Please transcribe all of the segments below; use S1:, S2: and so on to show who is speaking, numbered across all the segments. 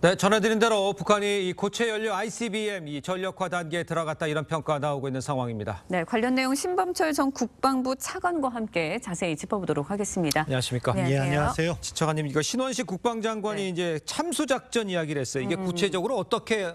S1: 네, 전해드린 대로 북한이 이 고체 연료 ICBM 이 전력화 단계에 들어갔다 이런 평가가 나오고 있는 상황입니다.
S2: 네, 관련 내용 신범철 전 국방부 차관과 함께 자세히 짚어보도록 하겠습니다.
S1: 안녕하십니까?
S2: 안녕하세요.
S3: 예, 안녕하세요.
S1: 지차관님, 이거 신원식 국방장관이
S2: 네.
S1: 이제 참수작전 이야기를 했어요. 이게 구체적으로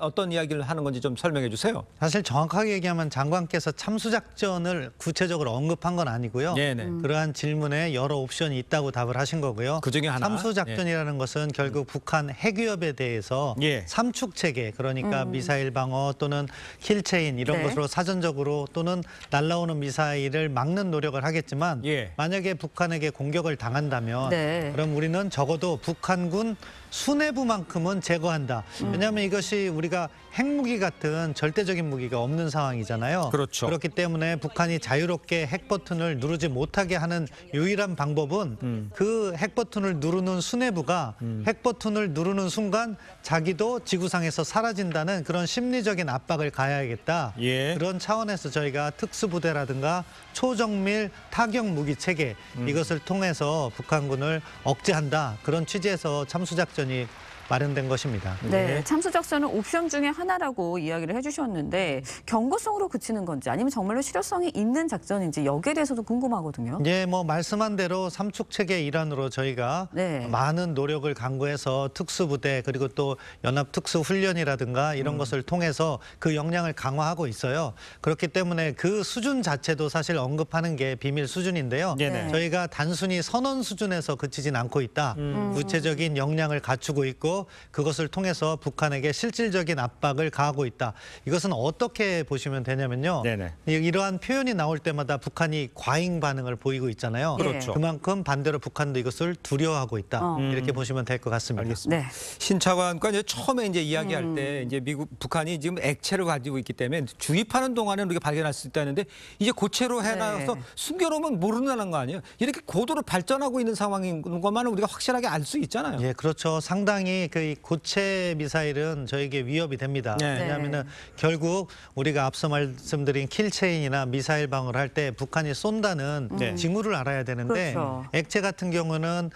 S1: 어떤 이야기를 하는 건지 좀 설명해 주세요.
S3: 사실 정확하게 얘기하면 장관께서 참수작전을 구체적으로 언급한 건 아니고요.
S1: 네네.
S3: 그러한 질문에 여러 옵션이 있다고 답을 하신 거고요.
S1: 그중에 하나.
S3: 참수작전이라는 것은 결국 북한 핵위협에 대해서
S1: 예.
S3: 삼축 체계, 그러니까 미사일 방어 또는 킬체인 이런
S2: 네.
S3: 것으로 사전적으로 또는 날아오는 미사일을 막는 노력을 하겠지만
S1: 예.
S3: 만약에 북한에게 공격을 당한다면
S2: 네.
S3: 그럼 우리는 적어도 북한군 수뇌부만큼은 제거한다. 왜냐하면 이것이 우리가 핵무기 같은 절대적인 무기가 없는 상황이잖아요.
S1: 그렇죠.
S3: 그렇기 때문에 북한이 자유롭게 핵 버튼을 누르지 못하게 하는 유일한 방법은 그 핵 버튼을 누르는 수뇌부가 핵 버튼을 누르는 순간 자기도 지구상에서 사라진다는 그런 심리적인 압박을 가해야겠다.
S1: 예.
S3: 그런 차원에서 저희가 특수부대라든가 초정밀 타격 무기 체계 이것을 통해서 북한군을 억제한다. 그런 취지에서 참수작전이 마련된 것입니다.
S2: 네, 참수작전은 옵션 중에 하나라고 이야기를 해주셨는데 경고성으로 그치는 건지 아니면 정말로 실효성이 있는 작전인지 여기에 대해서도 궁금하거든요.
S3: 예, 뭐 말씀한 대로 삼축 체계 일환으로 저희가
S2: 네.
S3: 많은 노력을 강구해서 특수부대 그리고 또 연합 특수 훈련이라든가 이런 것을 통해서 그 역량을 강화하고 있어요. 그렇기 때문에 그 수준 자체도 사실 언급하는 게 비밀 수준인데요.
S1: 네네.
S3: 저희가 단순히 선언 수준에서 그치진 않고 있다. 구체적인 역량을 갖추고 있고 그것을 통해서 북한에게 실질적인 압박을 가하고 있다. 이것은 어떻게 보시면 되냐면요.
S1: 네네.
S3: 이러한 표현이 나올 때마다 북한이 과잉 반응을 보이고 있잖아요.
S2: 그렇죠.
S3: 그만큼 반대로 북한도 이것을 두려워하고 있다. 이렇게 보시면 될 것 같습니다.
S1: 알겠습니다.
S2: 네.
S1: 신 차관과 이제 처음에 이제 이야기할 때 이제 북한이 지금 액체를 가지고 있기 때문에 주입하는 동안에 우리가 발견할 수 있다는데 이제 고체로 해놔서
S2: 네.
S1: 숨겨놓으면 모른다는 거 아니에요? 이렇게 고도로 발전하고 있는 상황인 것만은 우리가 확실하게 알 수 있잖아요.
S3: 예, 그렇죠. 상당히 그 고체 미사일은 저에게 위협이 됩니다.
S1: 네.
S3: 왜냐하면은 결국 우리가 앞서 말씀드린 킬체인이나 미사일 방어를 할 때 북한이 쏜다는
S1: 네.
S3: 징후를 알아야 되는데
S2: 그렇죠.
S3: 액체 같은 경우는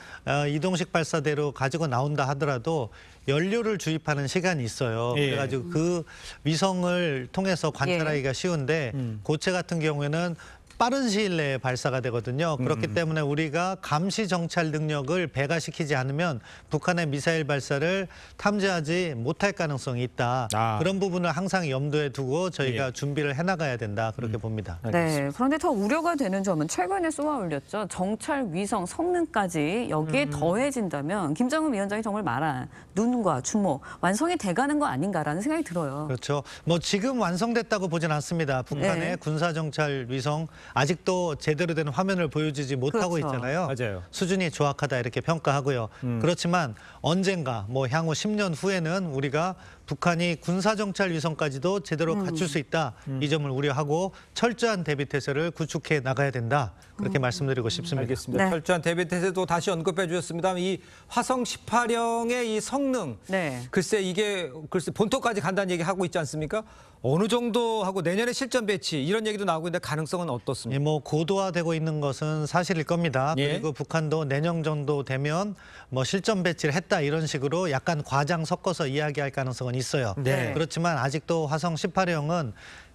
S3: 이동식 발사대로 가지고 나온다 하더라도 연료를 주입하는 시간이 있어요.
S1: 예.
S3: 그래가지고 그 위성을 통해서 관찰하기가 쉬운데 고체 같은 경우에는 빠른 시일 내에 발사가 되거든요. 그렇기 때문에 우리가 감시 정찰 능력을 배가시키지 않으면 북한의 미사일 발사를 탐지하지 못할 가능성이 있다.
S1: 아.
S3: 그런 부분을 항상 염두에 두고 저희가
S1: 예.
S3: 준비를 해나가야 된다. 그렇게 봅니다.
S2: 네, 그런데 더 우려가 되는 점은 최근에 쏘아 올렸죠. 정찰, 위성, 성능까지 여기에 더해진다면 김정은 위원장이 정말 말한 눈과 주목, 완성이 돼가는 거 아닌가라는 생각이 들어요.
S3: 그렇죠. 뭐 지금 완성됐다고 보진 않습니다. 북한의
S2: 네.
S3: 군사정찰 위성 아직도 제대로 된 화면을 보여주지 못하고
S2: 그렇죠.
S3: 있잖아요.
S1: 맞아요.
S3: 수준이 조악하다 이렇게 평가하고요. 그렇지만 언젠가 뭐 향후 10년 후에는 우리가 북한이 군사정찰 위성까지도 제대로 갖출 수 있다. 이 점을 우려하고 철저한 대비 태세를 구축해 나가야 된다. 그렇게 말씀드리고 싶습니다.
S1: 알겠습니다.
S2: 네.
S1: 철저한 대비 태세도 다시 언급해 주셨습니다. 이 화성 18형의 이 성능,
S2: 네.
S1: 글쎄 본토까지 간다는 얘기 하고 있지 않습니까? 어느 정도 하고 내년에 실전 배치 이런 얘기도 나오고 있는데 가능성은 어떻습니까?
S3: 예, 뭐 고도화되고 있는 것은 사실일 겁니다.
S1: 예.
S3: 그리고 북한도 내년 정도 되면 뭐 실전 배치를 했다 이런 식으로 약간 과장 섞어서 이야기할 가능성은 있어요.
S1: 네.
S3: 그렇지만 아직도 화성 18형은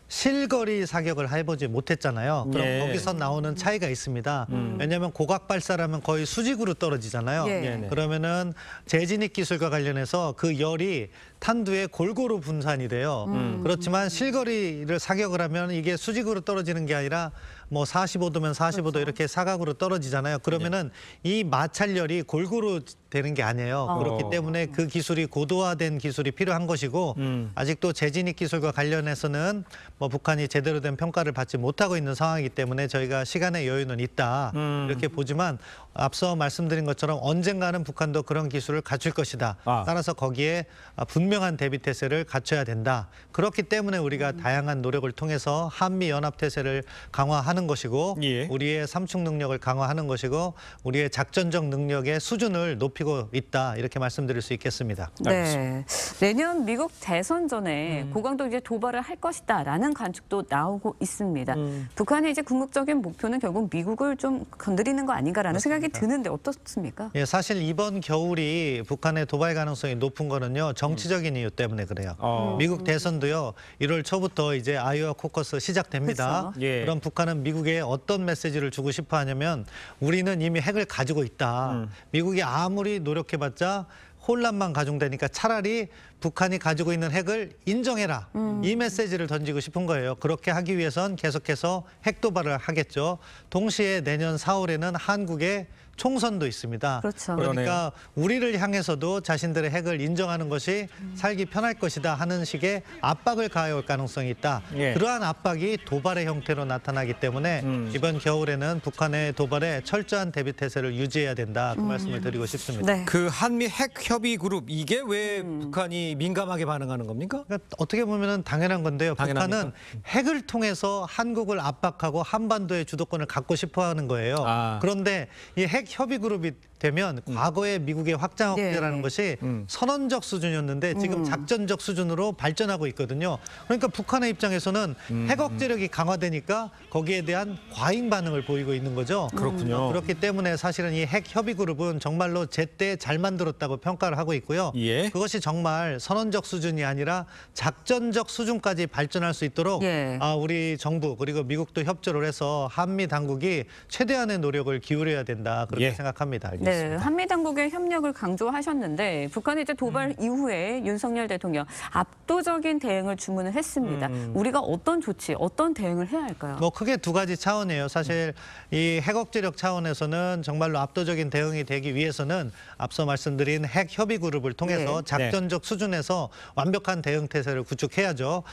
S3: 실거리 사격을 해보지 못했잖아요. 그럼
S1: 예.
S3: 거기서 나오는 차이가 있습니다. 왜냐하면 고각 발사라면 거의 수직으로 떨어지잖아요.
S2: 예.
S1: 네네.
S3: 그러면은 재진입 기술과 관련해서 그 열이 탄두에 골고루 분산이 돼요. 그렇지만 실거리를 사격을 하면 이게 수직으로 떨어지는 게 아니라 뭐 45도면 45도 이렇게 사각으로 떨어지잖아요. 그러면은 이 마찰열이 골고루 되는 게 아니에요. 그렇기 때문에 그 기술이 고도화된 기술이 필요한 것이고 아직도 재진입 기술과 관련해서는 뭐 북한이 제대로 된 평가를 받지 못하고 있는 상황이기 때문에 저희가 시간의 여유는 있다. 이렇게 보지만 앞서 말씀드린 것처럼 언젠가는 북한도 그런 기술을 갖출 것이다. 따라서 거기에 분명한 대비 태세를 갖춰야 된다. 그렇기 때문에 우리가 다양한 노력을 통해서 한미 연합 태세를 강화하는 것이고
S1: 예.
S3: 우리의 삼축 능력을 강화하는 것이고 우리의 작전적 능력의 수준을 높이고 있다. 이렇게 말씀드릴 수 있겠습니다.
S2: 네, 내년 미국 대선 전에 고강도 이제 도발을 할 것이다라는 관측도 나오고 있습니다. 북한의 이제 궁극적인 목표는 결국 미국을 좀 건드리는 거 아닌가라는 생각이 생각이 드는데 어떻습니까?
S3: 예, 사실 이번 겨울이 북한의 도발 가능성이 높은 거는요, 정치적인 이유 때문에 그래요. 미국 대선도요, 1월 초부터 이제 아이오와 코커스 시작됩니다.
S2: 그렇죠.
S1: 예.
S3: 그럼 북한은 미국에 어떤 메시지를 주고 싶어 하냐면 우리는 이미 핵을 가지고 있다. 미국이 아무리 노력해봤자 혼란만 가중되니까 차라리 북한이 가지고 있는 핵을 인정해라. 이 메시지를 던지고 싶은 거예요. 그렇게 하기 위해선 계속해서 핵 도발을 하겠죠. 동시에 내년 4월에는 한국에 총선도 있습니다.
S2: 그렇죠.
S3: 그러니까 우리를 향해서도 자신들의 핵을 인정하는 것이 살기 편할 것이다 하는 식의 압박을 가해올 가능성이 있다.
S1: 예.
S3: 그러한 압박이 도발의 형태로 나타나기 때문에 이번 겨울에는 북한의 도발에 철저한 대비 태세를 유지해야 된다. 그 말씀을 드리고 싶습니다.
S2: 네.
S1: 그 한미 핵 협의 그룹 이게 왜 북한이 민감하게 반응하는 겁니까?
S3: 그러니까 어떻게 보면 당연한 건데요.
S1: 당연합니까?
S3: 북한은 핵을 통해서 한국을 압박하고 한반도의 주도권을 갖고 싶어하는 거예요.
S1: 아.
S3: 그런데 이 핵 협의 그룹이 되면 과거에 미국의 확장 억제라는
S2: 네.
S3: 것이 선언적 수준이었는데 지금 작전적 수준으로 발전하고 있거든요. 그러니까 북한의 입장에서는 핵 억제력이 강화되니까 거기에 대한 과잉 반응을 보이고 있는 거죠.
S1: 그렇군요.
S3: 그렇기 때문에 사실은 이 핵 협의 그룹은 정말로 제때 잘 만들었다고 평가를 하고 있고요.
S1: 예.
S3: 그것이 정말 선언적 수준이 아니라 작전적 수준까지 발전할 수 있도록
S2: 예.
S3: 우리 정부 그리고 미국도 협조를 해서 한미 당국이 최대한의 노력을 기울여야 된다 그렇게
S1: 예.
S3: 생각합니다.
S2: 네, 한미 당국의 협력을 강조하셨는데 북한이 이제 도발 이후에 윤석열 대통령 압도적인 대응을 주문을 했습니다. 우리가 어떤 조치, 어떤 대응을 해야 할까요?
S3: 뭐 크게 두 가지 차원이에요. 사실 이 핵 억제력 차원에서는 정말로 압도적인 대응이 되기 위해서는 앞서 말씀드린 핵 협의 그룹을 통해서
S2: 네.
S3: 작전적 수준에서 완벽한 대응 태세를 구축해야죠.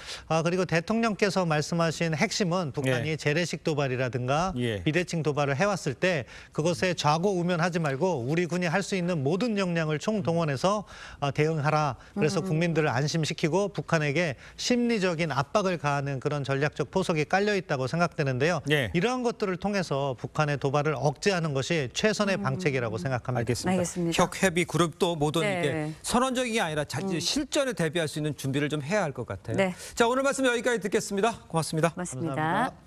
S3: 그리고 대통령께서 말씀하신 핵심은 북한이
S1: 예.
S3: 재래식 도발이라든가
S1: 예.
S3: 비대칭 도발을 해왔을 때 그것에 좌고우면하지 말고 우리 군이 할 수 있는 모든 역량을 총동원해서 대응하라. 그래서 국민들을 안심시키고 북한에게 심리적인 압박을 가하는 그런 전략적 포석이 깔려 있다고 생각되는데요.
S1: 예.
S3: 이러한 것들을 통해서 북한의 도발을 억제하는 것이 최선의 방책이라고 생각합니다.
S1: 알겠습니다. 혁 협의 그룹도 모든
S2: 네.
S1: 이게 선언적인 게 아니라 실전에 대비할 수 있는 준비를 좀 해야 할 것 같아요.
S2: 네.
S1: 자, 오늘 말씀 여기까지 듣겠습니다. 고맙습니다.
S2: 맞습니다.
S3: 감사합니다.